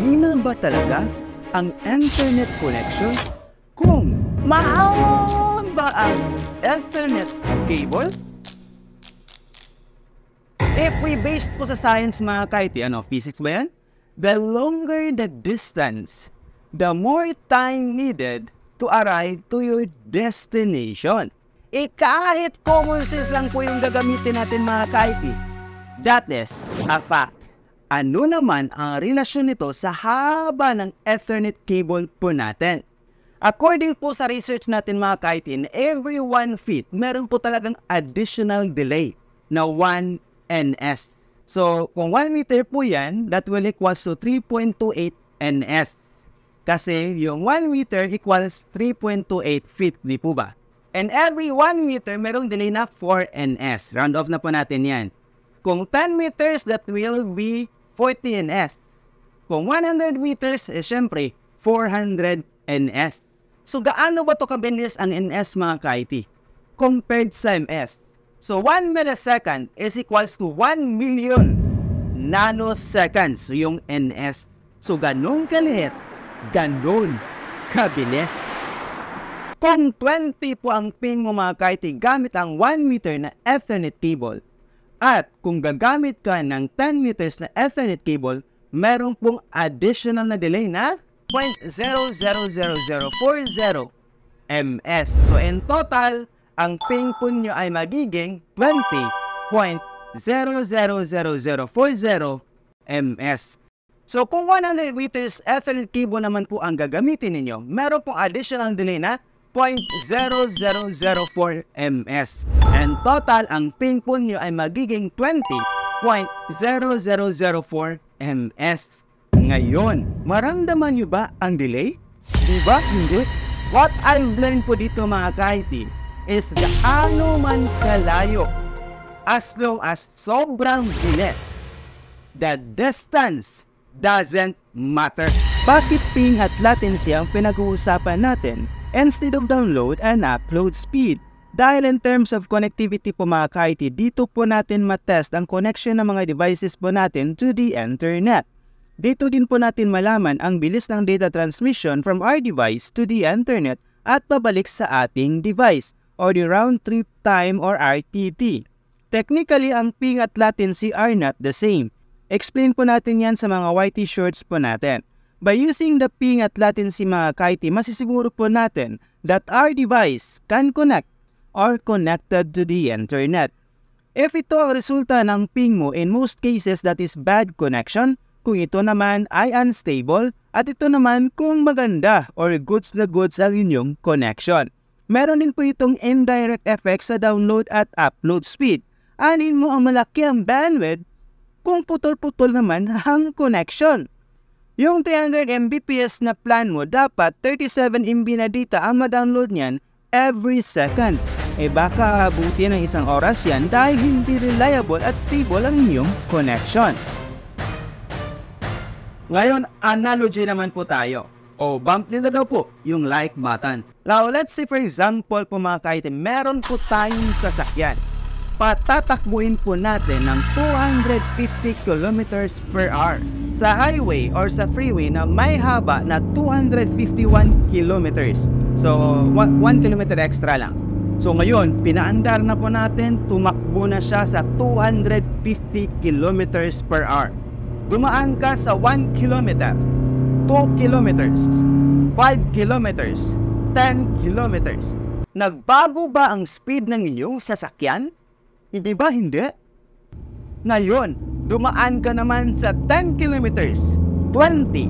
mahina ba talaga ang internet connection? Kung mahaba ba ang Ethernet cable? If we based po sa science mga kaiti, physics ba yan? The longer the distance, the more time needed to arrive to your destination. Kahit common sense lang po yung gagamitin natin mga kaiti. That is a fact. Ano naman ang relasyon nito sa haba ng Ethernet cable po natin? According po sa research natin mga kaitin, every 1 feet, meron po talagang additional delay na 1 ns. So, kung 1 meter po yan, that will equals to 3.28 ns. Kasi yung 1 meter equals 3.28 feet, di po ba? And every 1 meter, merong delay na 4 ns. Round off na po natin yan. Kung 10 meters, that will be 40 ns. Kung 100 meters, syempre, 400 ns. So, gaano ba ito kabilis ang ns mga kaiti? Compared sa ms. So, 1 millisecond is equals to 1 million nanoseconds. So, yung ns. So, ganun kaliit, ganun kabilis. Kung 20 po ang ping mo mga kaiti gamit ang 1 meter na Ethernet cable, at kung gagamit ka ng 10 meters na Ethernet cable, meron pong additional na delay na 0.000040 ms. So, in total, ang ping po nyo ay magiging 20.000040 ms. So, kung 100 meters Ethernet cable naman po ang gagamitin ninyo, meron pong additional delay na 0.0004 ms. And total, ang ping po nyo ay magiging 20.0004 ms. Ngayon, maramdaman nyo ba ang delay? Diba? Hindi. What I've learned po dito mga kaiti is gaano man kalayo, as long as sobrang bilis, the distance doesn't matter. Bakit ping at latency ang pinag-uusapan natin instead of download and upload speed? Dahil in terms of connectivity po mga kaiti, dito po natin matest ang connection ng mga devices po natin to the internet. Dito din po natin malaman ang bilis ng data transmission from our device to the internet at pabalik sa ating device, or the round trip time or RTT. Technically, ang ping at latency are not the same. Explain po natin yan sa mga YT shorts po natin. By using the ping at latency mga kaiti, masisiguro po natin that our device can connect or connected to the internet. If ito ang resulta ng ping mo, in most cases that is bad connection. Kung ito naman ay unstable, at ito naman kung maganda or goods na goods ang inyong connection. Meron din po itong indirect effect sa download at upload speed. Anin mo ang malaki ang bandwidth kung putol-putol naman ang connection. Yung 300 Mbps na plan mo, dapat 37 MB na data ang ma-download niyan every second. Baka abuti ng 1 oras yan dahil hindi reliable at stable ang inyong connection. Ngayon, analogy naman po tayo. Bump nila daw po yung like button. Now, let's say for example po mga kaiti, meron po tayong sasakyan. Patatakbuhin po natin ng 250 kilometers per hour sa highway or sa freeway na may haba na 251 kilometers. So, 1 kilometer extra lang. So, ngayon, pinaandar na po natin, tumakbo na siya sa 250 kilometers per hour. Dumaan ka sa 1 kilometer, 2 kilometers, 5 kilometers, 10 kilometers. Nagbago ba ang speed ng inyong sasakyan? Hindi ba hindi? Ngayon, dumaan ka naman sa 10 kilometers, 20,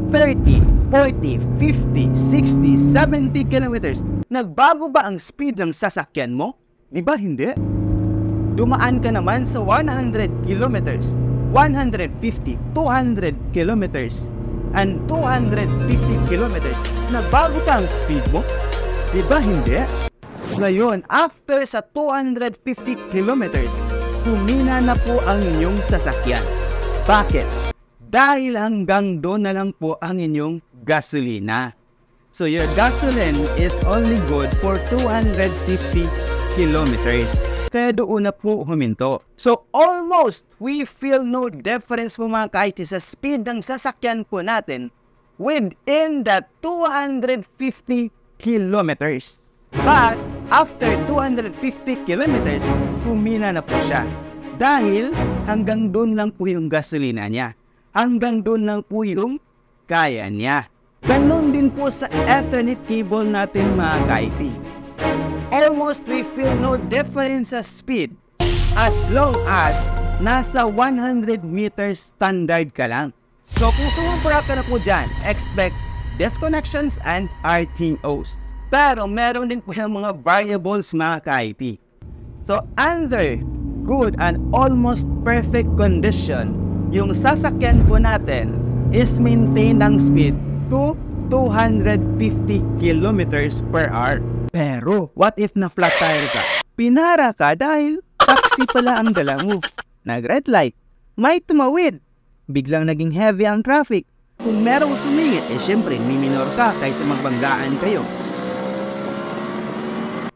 30, 40, 50, 60, 70 kilometers. Nagbago ba ang speed ng sasakyan mo? Di ba hindi? Dumaan ka naman sa 100 kilometers, 150, 200 kilometers, and 250 kilometers. Nagbago ba ang speed mo? Di ba hindi? Ngayon, after sa 250 kilometers, humina na po ang inyong sasakyan. Bakit? Dahil hanggang doon na lang po ang inyong gasolina. So your gasoline is only good for 250 kilometers. Kaya doon na po huminto. So almost we feel no difference po mga ka-IT sa speed ng sasakyan po natin within that 250 kilometers. But after 250 kilometers, humina na po siya. Dahil hanggang doon lang po yung gasolina niya. Hanggang doon lang po yung kaya niya. Ganon din po sa Ethernet cable natin mga ka-IT. Almost we feel no difference sa speed as long as nasa 100 meters standard ka lang. So kung sumubra ka na po dyan, expect disconnections and RTOs. Pero meron din po yung mga variables mga ka-IT. So under good and almost perfect condition, yung sasakyan po natin is maintain ang speed to 250 kilometers per hour. Pero what if na flat tire ka? Pinara ka dahil taxi pala ang dala mo. Nag-red light, may tumawid. Biglang naging heavy ang traffic. Kung merong sumingit, syempre minor ka kaysa magbanggaan kayo.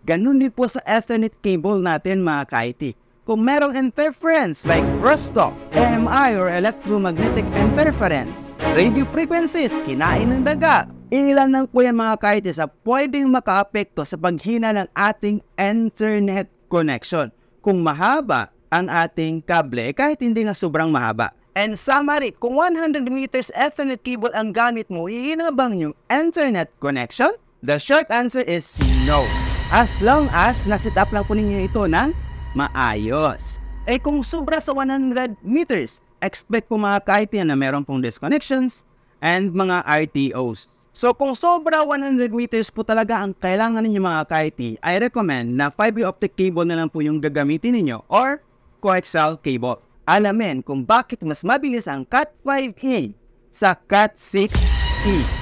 Ganun din po sa Ethernet cable natin mga ka-IT. Kung merong interference like crosstalk, EMI or electromagnetic interference, radio frequencies, kinain ng daga, ilan lang po yan mga ka-IT sa pwedeng makaapekto sa paghina ng ating internet connection. Kung mahaba ang ating kable, kahit hindi nga sobrang mahaba. And summary, kung 100 meters Ethernet cable ang gamit mo, hihina bang yung internet connection? The short answer is no. As long as naset up lang po ninyo ito ng maayos. Kung sobra sa 100 meters, expect po mga ka-IT na meron pong disconnections and mga RTOs. So kung sobra 100 meters po talaga ang kailangan ninyo mga ka-IT, I recommend na fiber optic cable na lang po yung gagamitin ninyo or coaxial cable. Alamin kung bakit mas mabilis ang Cat 5e sa Cat 6e.